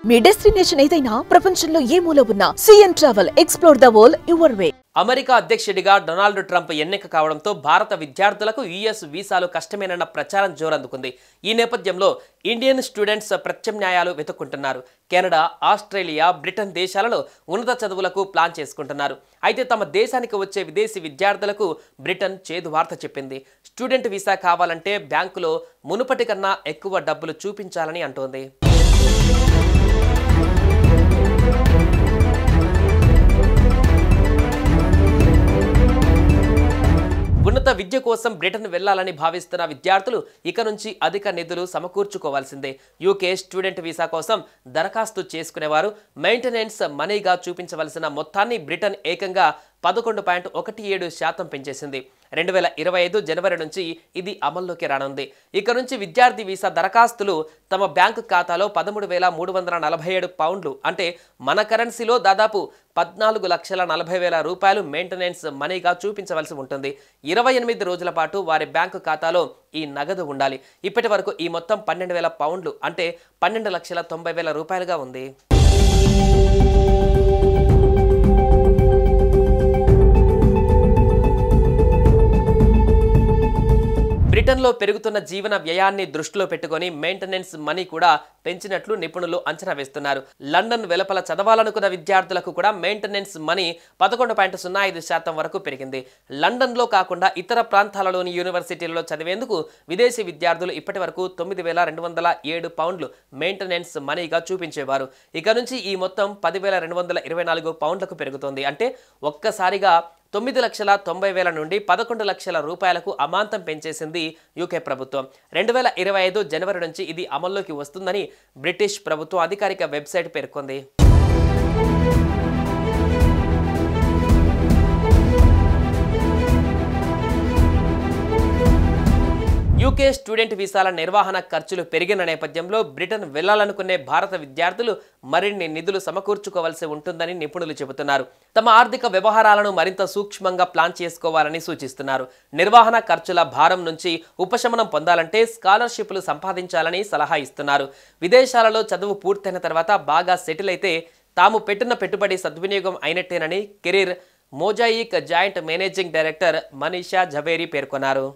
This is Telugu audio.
మీ డెస్టినేషన్ ఏదైనా ప్రపంచంలో ఏ మూల ఉన్నా CN travel explore the world your way. America అధ్యక్షుడిగా డొనాల్డ్ ట్రంప్ ఎన్నిక కావడంతో భారత విద్యార్థులకు యుఎస్ వీసాలు కష్టమేనన్న ప్రచారం జోరందుకుంది. ఈ నేపథ్యంలో ఇండియన్ స్టూడెంట్స్ ప్రత్యామ్నాయాలు వెతుక్కుంటున్నారు. కెనడా, ఆస్ట్రేలియా, బ్రిటన్ దేశాలలో ఉన్నత చదువులకు ప్లాన్ చేసుకుంటున్నారు. అయితే తమ దేశానికి వచ్చే విదేశీ విద్యార్థులకు బ్రిటన్ చేదు వార్త చెప్పింది. స్టూడెంట్ వీసా కావాలంటే బ్యాంకులో మునుపటి కన్నా ఎక్కువ డబ్బులు చూపించాలని అంటోంది. ఉన్నత విద్య కోసం బ్రిటన్ వెళ్లాలని భావిస్తున్న విద్యార్థులు ఇక నుంచి అధిక నిధులు సమకూర్చుకోవాల్సిందే. యూకే స్టూడెంట్ వీసా కోసం దరఖాస్తు చేసుకునేవారు మెయింటెనెన్స్ మనీగా చూపించవలసిన మొత్తాన్ని బ్రిటన్ ఏకంగా 11.17% పెంచేసింది. 2025 జనవరి నుంచి ఇది అమల్లోకి రానుంది. ఇక నుంచి విద్యార్థి వీసా దరఖాస్తులు తమ బ్యాంకు ఖాతాలో 13,347 పౌండ్లు అంటే మన కరెన్సీలో దాదాపు 14,40,40,000 రూపాయలు మెయింటెనెన్స్ మనీగా చూపించవలసి ఉంటుంది. 28 రోజుల పాటు వారి బ్యాంకు ఖాతాలో ఈ నగదు ఉండాలి. ఇప్పటి వరకు ఈ మొత్తం 12,000 పౌండ్లు అంటే 12,90,000 రూపాయలుగా ఉంది. బ్రిటన్లో పెరుగుతున్న జీవన వ్యయాన్ని దృష్టిలో పెట్టుకుని మెయింటెనెన్స్ మనీ కూడా పెంచినట్లు నిపుణులు అంచనా వేస్తున్నారు. లండన్ వెలుపల చదవాలనుకున్న విద్యార్థులకు కూడా మెయింటెనెన్స్ మనీ 11.05% వరకు పెరిగింది. లండన్లో కాకుండా ఇతర ప్రాంతాలలోని యూనివర్సిటీలలో చదివేందుకు విదేశీ విద్యార్థులు ఇప్పటి వరకు 9,207 పౌండ్లు మెయింటెనెన్స్ మనీగా చూపించేవారు. ఇక నుంచి ఈ మొత్తం 10,224 పౌండ్లకు పెరుగుతోంది. అంటే ఒక్కసారిగా 9,90,000 నుండి 11 లక్షల రూపాయలకు అమాంతం పెంచేసింది యూకే ప్రభుత్వం. 2025 జనవరి నుంచి ఇది అమల్లోకి వస్తుందని బ్రిటిష్ ప్రభుత్వం అధికారిక వెబ్సైట్ పేర్కొంది. యూకే స్టూడెంట్ వీసాల నిర్వహణ ఖర్చులు పెరిగిన నేపథ్యంలో బ్రిటన్ వెళ్లాలనుకునే భారత విద్యార్థులు మరిన్ని నిధులు సమకూర్చుకోవాల్సి ఉంటుందని నిపుణులు చెబుతున్నారు. తమ ఆర్థిక వ్యవహారాలను మరింత సూక్ష్మంగా ప్లాన్ చేసుకోవాలని సూచిస్తున్నారు. నిర్వహణ ఖర్చుల భారం నుంచి ఉపశమనం పొందాలంటే స్కాలర్షిప్లు సంపాదించాలని సలహా ఇస్తున్నారు. విదేశాలలో చదువు పూర్తయిన తర్వాత బాగా సెటిల్ అయితే తాము పెట్టిన పెట్టుబడి సద్వినియోగం అయినట్టేనని career mosaic joint managing director Manisha Zaveri పేర్కొన్నారు.